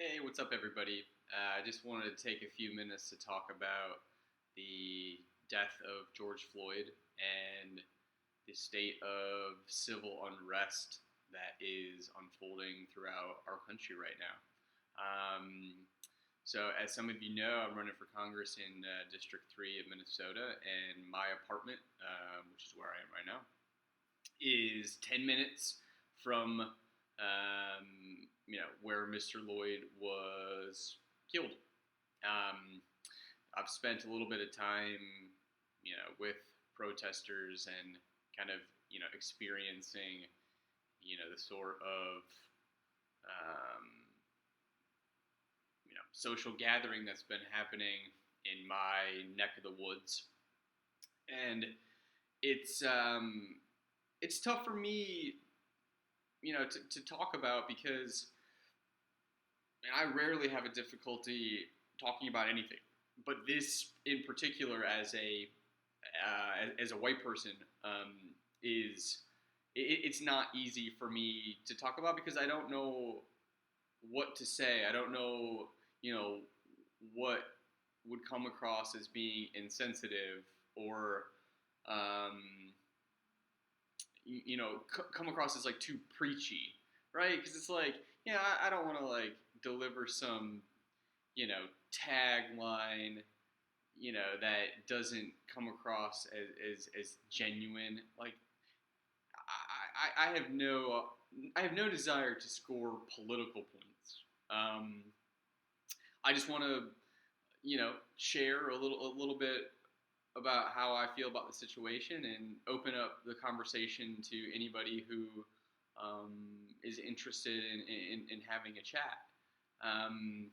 Hey, what's up, everybody? I just wanted to take a few minutes to talk about the death of George Floyd and the state of civil unrest that is unfolding throughout our country right now. Um, as some of you know, I'm running for Congress in District 3 of Minnesota, and my apartment, which is where I am right now, is 10 minutes from where Mr. Lloyd was killed. Um, I've spent a little bit of time, with protesters and kind of, experiencing, the sort of, um, social gathering that's been happening in my neck of the woods, and it's um, it's tough for me, to talk about because I rarely have a difficulty talking about anything. But this, in particular, as a white person, is it's not easy for me to talk about because I don't know what to say. I don't know, what would come across as being insensitive or, um, come across as like too preachy, right? Because it's like, yeah, I don't want to like deliver some, tagline, that doesn't come across as genuine. Like, I have no desire to score political points. I just want to, share a little bit about how I feel about the situation and open up the conversation to anybody who is interested in having a chat. Um,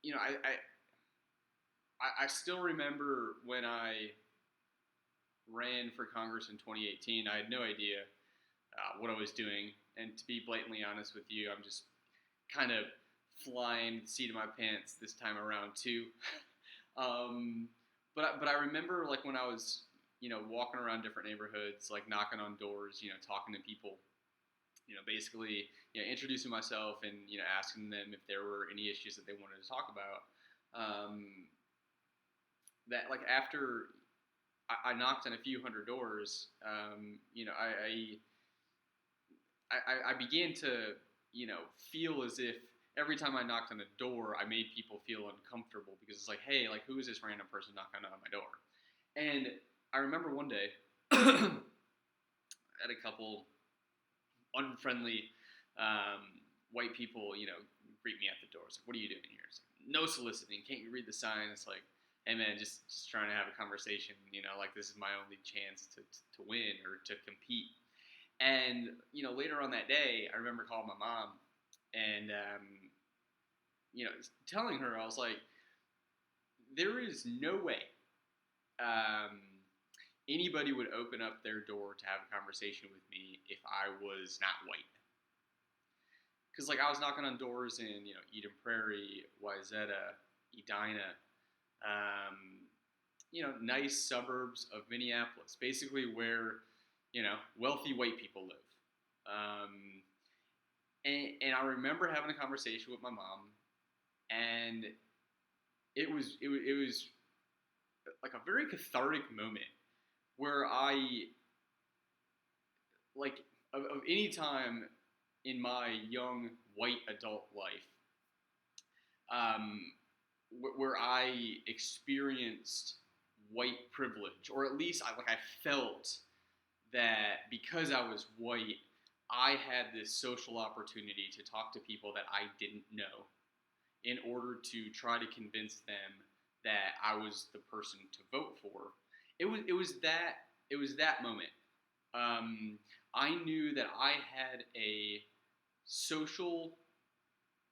you know, I still remember when I ran for Congress in 2018. I had no idea what I was doing, and to be blatantly honest with you, I'm just kind of flying the seat of my pants this time around too. um, but I remember like when I was walking around different neighborhoods, like knocking on doors, talking to people, basically introducing myself and asking them if there were any issues that they wanted to talk about. That like after I knocked on a few hundred doors, I began to feel as if every time I knocked on a door, I made people feel uncomfortable because it's like, hey, like who is this random person knocking on my door? And I remember one day I had a couple unfriendly white people, greet me at the door. It's like, what are you doing here? It's like, no soliciting. Can't you read the sign? It's like, hey man, just trying to have a conversation. Like this is my only chance to win or to compete. And later on that day, I remember calling my mom and telling her I was like, there is no way um, anybody would open up their door to have a conversation with me if I was not white. Because like I was knocking on doors in Eden Prairie, Wayzata, Edina, nice suburbs of Minneapolis, basically where wealthy white people live. And I remember having a conversation with my mom, and it was like a very cathartic moment where I like of any time in my young white adult life, um, where I experienced white privilege, or at least I felt that because I was white, I had this social opportunity to talk to people that I didn't know in order to try to convince them that I was the person to vote for. It was that moment. Um, I knew that I had a social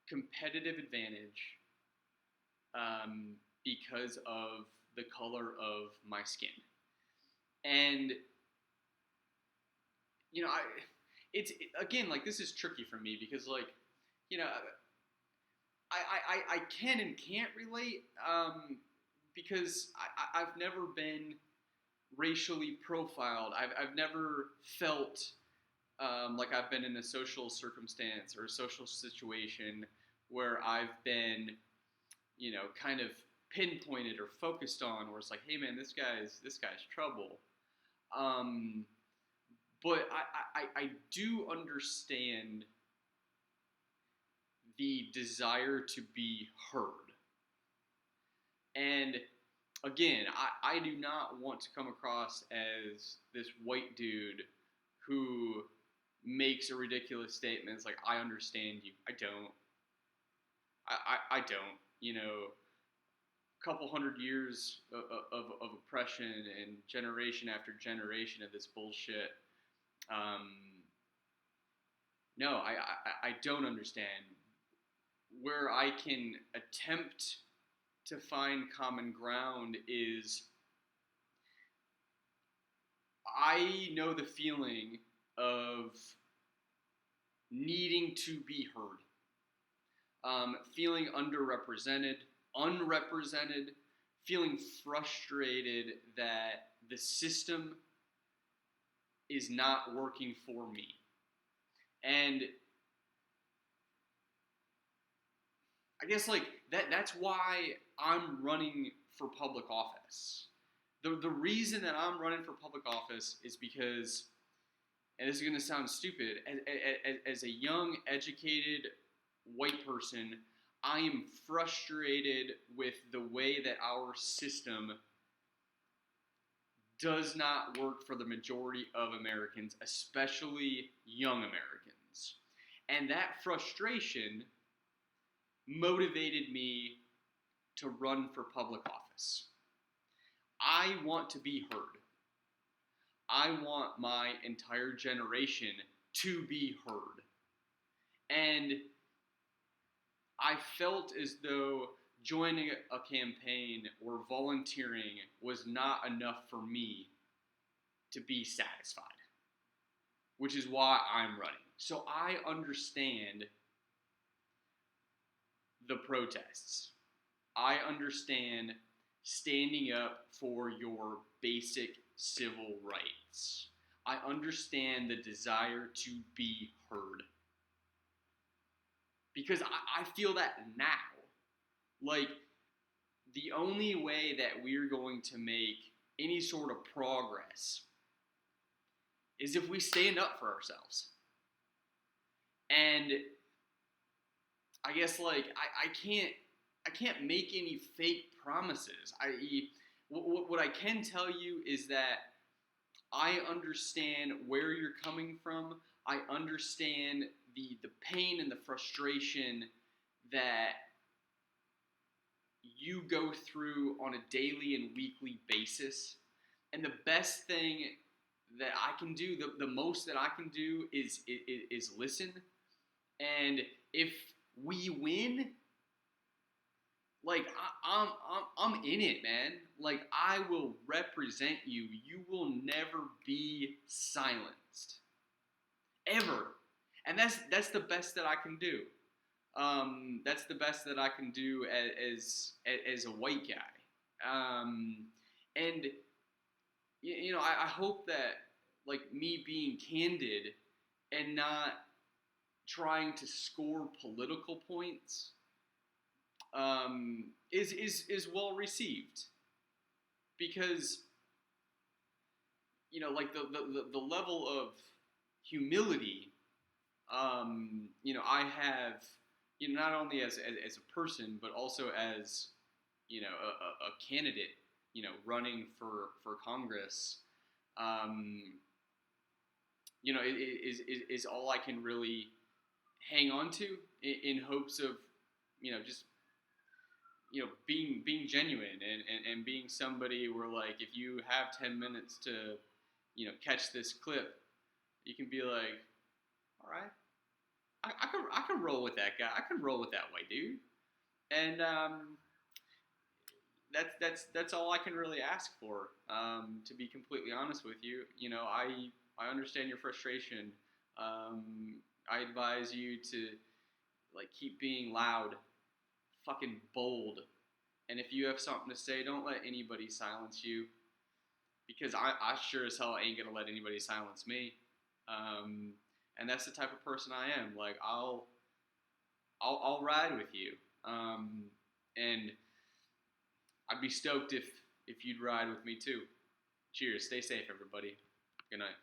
competitive advantage because of the color of my skin, and I again like this is tricky for me because like you know I can and can't relate because I've never been racially profiled. I've never felt like I've been in a social circumstance or a social situation where I've been, kind of pinpointed or focused on, where it's like, hey man, this guy's trouble. Um, but I do understand the desire to be heard. And again, I do not want to come across as this white dude who makes a ridiculous statement. It's like, I understand you. I don't. I don't. A couple hundred years of oppression and generation after generation of this bullshit. Um, no, I don't understand. Where I can attempt to find common ground is I know the feeling of needing to be heard, feeling underrepresented, unrepresented, feeling frustrated that the system is not working for me. And I guess like that's why I'm running for public office. The reason that I'm running for public office is because, and this is going to sound stupid, as a young, educated white person, I am frustrated with the way that our system does not work for the majority of Americans, especially young Americans. And that frustration motivated me to run for public office. I want to be heard. I want my entire generation to be heard. And I felt as though joining a campaign or volunteering was not enough for me to be satisfied, which is why I'm running. So I understand the protests. I understand standing up for your basic civil rights. I understand the desire to be heard. Because I feel that now. Like, the only way that we're going to make any sort of progress is if we stand up for ourselves. And I guess like I can't make any fake promises. What I can tell you is that I understand where you're coming from. I understand the pain and the frustration that you go through on a daily and weekly basis. And the best thing that I can do, the most that I can do is listen. And if we win, like I'm in it, man. Like I will represent you. You will never be silenced, ever. And that's the best that I can do. That's the best that I can do as a white guy. And I hope that like me being candid and not trying to score political points is well received, because like the level of humility I have, not only as a person but also as a candidate running for Congress, is all I can really hang on to in hopes of just being genuine and being somebody where like if you have 10 minutes to catch this clip, you can be like, all right, I can roll with that guy, I can roll with that white dude. And that's all I can really ask for, to be completely honest with you. I understand your frustration. I advise you to like keep being loud, fucking bold, and if you have something to say, don't let anybody silence you, because I sure as hell ain't gonna let anybody silence me. And that's the type of person I am. Like I'll ride with you. And I'd be stoked if you'd ride with me too. Cheers. Stay safe, everybody. Good night.